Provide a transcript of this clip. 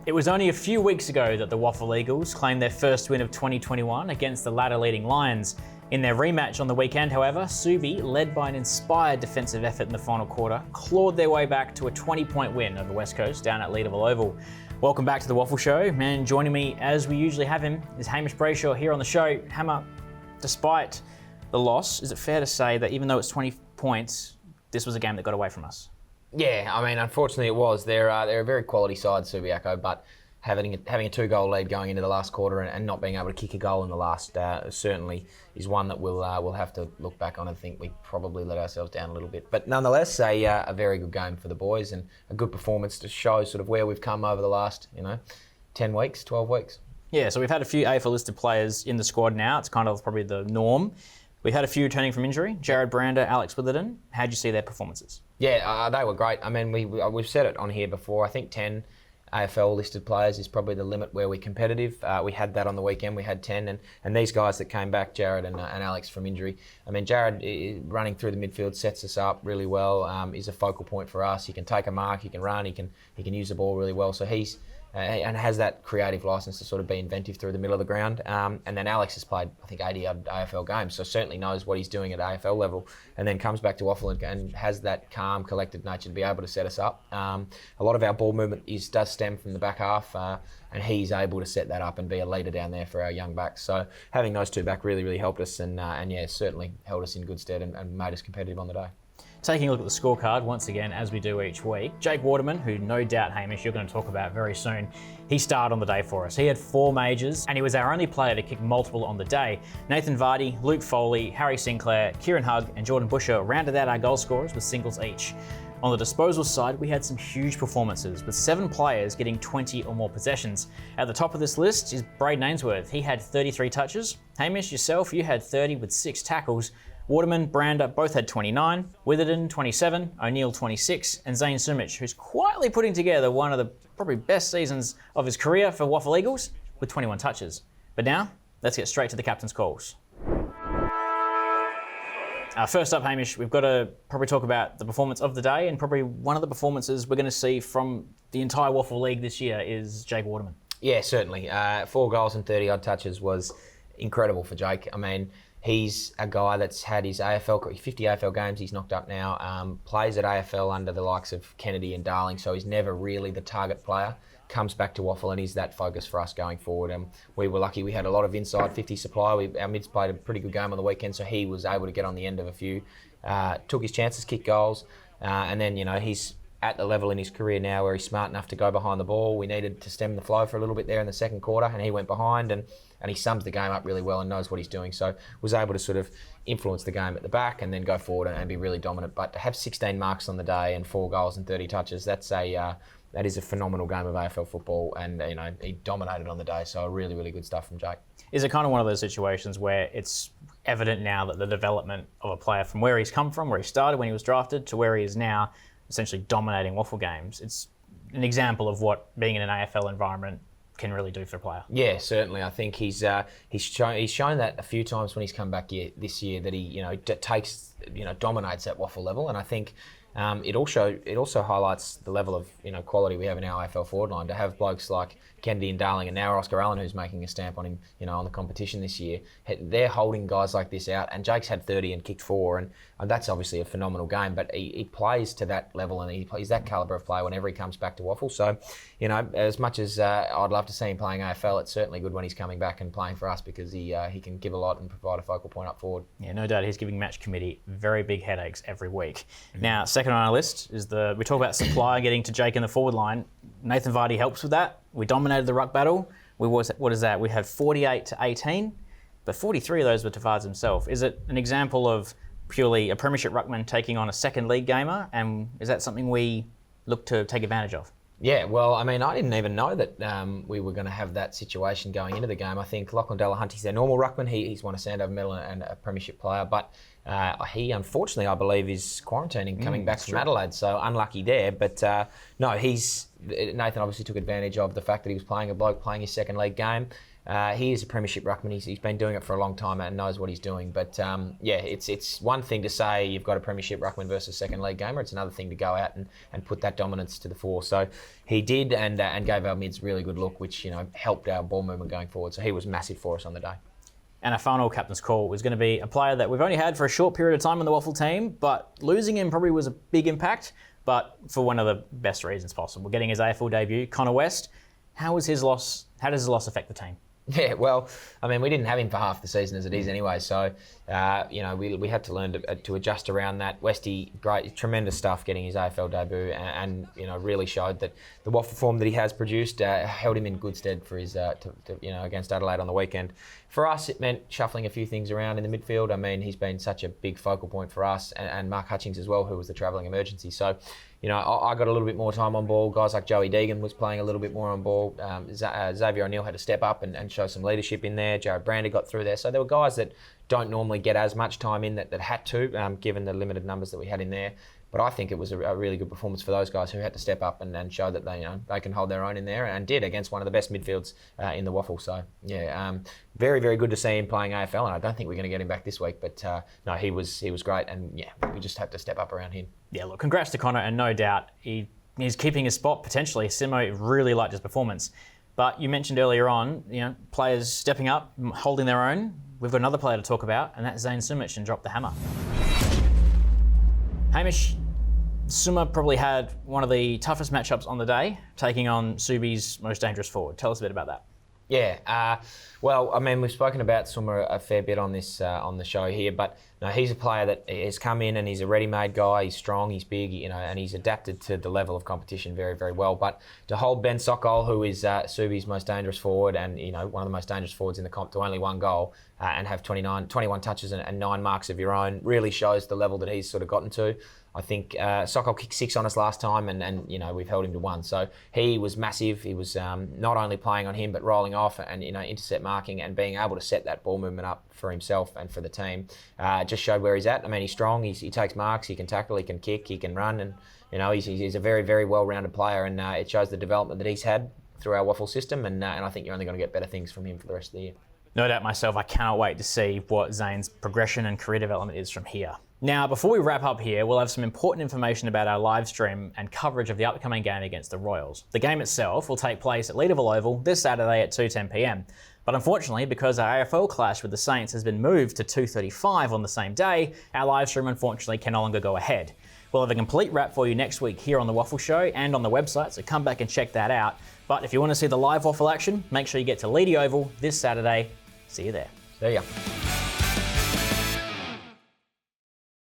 It was only a few weeks ago that the WAFL Eagles claimed their first win of 2021 against the ladder-leading Lions. In their rematch on the weekend, however, Subi, led by an inspired defensive effort in the final quarter, clawed their way back to a 20-point win over West Coast down at Leederville Oval. Welcome back to the WAFL Show, and joining me, as we usually have him, is Hamish Brayshaw here on the show. Hammer, despite the loss, is it fair to say that even though it's 20 points, this was a game that got away from us? Yeah, I mean, unfortunately it was. They're a very quality side, Subiaco, but having a 2-goal lead going into the last quarter and not being able to kick a goal in the last certainly is one that we'll have to look back on and think we probably let ourselves down a little bit. But nonetheless, a very good game for the boys and a good performance to show sort of where we've come over the last 10 weeks, 12 weeks. Yeah, so we've had a few AFL listed players in the squad now. It's kind of probably the norm. We've had a few returning from injury. Jared Brander, Alex Witherden. How'd you see their performances? Yeah, they were great. I mean, we've said it on here before. I think 10 AFL listed players is probably the limit where we're competitive. We had that on the weekend. We had 10, and these guys that came back, Jared and Alex from injury. I mean, Jared running through the midfield sets us up really well. Is a focal point for us. He can take a mark. He can run. He can use the ball really well. So he's and has that creative license to sort of be inventive through the middle of the ground. And then Alex has played, I think, 80 odd AFL games, so certainly knows what he's doing at AFL level, and then comes back to WAFL and has that calm, collected nature to be able to set us up. A lot of our ball movement does stem from the back half, and he's able to set that up and be a leader down there for our young backs. So having those two back really helped us, and yeah, certainly held us in good stead and made us competitive on the day. Taking a look at the scorecard once again, as we do each week, Jake Waterman, who no doubt, Hamish, you're going to talk about very soon, he starred on the day for us. He had 4 majors, and he was our only player to kick multiple on the day. Nathan Vardy, Luke Foley, Harry Sinclair, Kieran Hugg, and Jordan Busher rounded out our goal scorers with singles each. On the disposal side, we had some huge performances, with 7 players getting 20 or more possessions. At the top of this list is Braden Ainsworth. He had 33 touches. Hamish, yourself, you had 30 with 6 tackles. Waterman, Brander both had 29, Witherden 27, O'Neill 26, and Zane Sumich, who's quietly putting together one of the probably best seasons of his career for WAFL Eagles, with 21 touches. But now, let's get straight to the captain's calls. First up, Hamish, we've got to probably talk about the performance of the day, and probably one of the performances we're going to see from the entire WAFL League this year is Jake Waterman. Yeah, certainly. 4 goals and 30 odd touches was incredible for Jake. I mean, he's a guy that's had his 50 AFL games he's knocked up now, plays at AFL under the likes of Kennedy and Darling, so he's never really the target player. Comes back to WAFL and is that focus for us going forward. And we were lucky we had a lot of inside 50 supply. Our mids played a pretty good game on the weekend, so he was able to get on the end of a few, took his chances, kicked goals, and then, he's at the level in his career now where he's smart enough to go behind the ball. We needed to stem the flow for a little bit there in the second quarter, and he went behind and he sums the game up really well and knows what he's doing. So was able to sort of influence the game at the back and then go forward and be really dominant. But to have 16 marks on the day and 4 goals and 30 touches, that is a phenomenal game of AFL football, and he dominated on the day. So really good stuff from Jake. Is it kind of one of those situations where it's evident now that the development of a player from where he's come from, where he started when he was drafted, to where he is now, essentially dominating WAFL games? It's an example of what being in an AFL environment can really do for a player. Yeah, certainly. I think he's shown that a few times when he's come back this year that he dominates at WAFL level, and I think it also highlights the level of quality we have in our AFL forward line to have blokes like Kennedy and Darling and now Oscar Allen, who's making a stamp on him on the competition this year. They're holding guys like this out, and Jake's had 30 and kicked 4, and that's obviously a phenomenal game, but he plays to that level and he's that calibre of player whenever he comes back to WAFL. So as much as I'd love to see him playing AFL, it's certainly good when he's coming back and playing for us, because he can give a lot and provide a focal point up forward. Yeah, no doubt he's giving match committee very big headaches every week. Mm-hmm. Now, second on our list is we talk about supply getting to Jake in the forward line. Nathan Vardy helps with that. We dominated the ruck battle. What is that? We had 48 to 18, but 43 of those were to Vards himself. Is it an example of purely a premiership ruckman taking on a second league gamer, and is that something we look to take advantage of? Yeah, well, I mean, I didn't even know that we were going to have that situation going into the game. I think Lachlan Delahunty's their normal ruckman. He's won a Sandover medal and a premiership player, but he, unfortunately, I believe, is quarantining coming back from Adelaide, so unlucky there. But no, Nathan obviously took advantage of the fact that he was playing a bloke playing his second league game. He is a premiership ruckman. He's been doing it for a long time and knows what he's doing. But it's one thing to say you've got a premiership ruckman versus second league gamer. It's another thing to go out and put that dominance to the fore. So he did and gave our mids really good look, which helped our ball movement going forward. So he was massive for us on the day. And our final captain's call was going to be a player that we've only had for a short period of time in the WAFL team, but losing him probably was a big impact, but for one of the best reasons possible. Getting his AFL debut, Connor West. How does his loss affect the team? Yeah, well, I mean, we didn't have him for half the season as it is anyway, so, we had to learn to adjust around that. Westy, great, tremendous stuff getting his AFL debut and really showed that the WAFL form that he has produced held him in good stead for his, against Adelaide on the weekend. For us, it meant shuffling a few things around in the midfield. I mean, he's been such a big focal point for us and Mark Hutchings as well, who was the travelling emergency. So, I got a little bit more time on ball. Guys like Joey Deegan was playing a little bit more on ball. Xavier O'Neill had to step up and show some leadership in there. Jared Brander got through there. So there were guys that don't normally get as much time in that had to, given the limited numbers that we had in there. But I think it was a really good performance for those guys who had to step up and show that they can hold their own in there, and did against one of the best midfields in the WAFL. So very, very good to see him playing AFL, and I don't think we're going to get him back this week. But no, he was great, and we just have to step up around him. Yeah, look, congrats to Connor, and no doubt he's keeping his spot potentially. Simo really liked his performance, but you mentioned earlier on, players stepping up, holding their own. We've got another player to talk about, and that's Zane Sumich, and dropped the hammer. Hamish Sumer probably had one of the toughest matchups on the day, taking on Subi's most dangerous forward. Tell us a bit about that. Yeah, well, I mean, we've spoken about Sumer a fair bit on this on the show here, but no, he's a player that has come in and he's a ready-made guy. He's strong, he's big, and he's adapted to the level of competition very, very well. But to hold Ben Sokol, who is Subi's most dangerous forward and one of the most dangerous forwards in the comp, to only one goal and have 21 touches and 9 marks of your own, really shows the level that he's sort of gotten to. I think Sokol kicked 6 on us last time, and we've held him to 1. So he was massive. He was not only playing on him, but rolling off and intercept marking and being able to set that ball movement up for himself and for the team. Just showed where he's at. I mean, he's strong. He takes marks. He can tackle. He can kick. He can run. And he's a very, very well-rounded player. And it shows the development that he's had through our WAFL system. And I think you're only going to get better things from him for the rest of the year. No doubt myself, I cannot wait to see what Zane's progression and career development is from here. Now, before we wrap up here, we'll have some important information about our live stream and coverage of the upcoming game against the Royals. The game itself will take place at Leederville Oval this Saturday at 2:10 p.m. But unfortunately, because our AFL clash with the Saints has been moved to 2:35 on the same day, our live stream unfortunately can no longer go ahead. We'll have a complete wrap for you next week here on the WAFL Show and on the website, so come back and check that out. But if you want to see the live WAFL action, make sure you get to Leedy Oval this Saturday. See you there. See ya.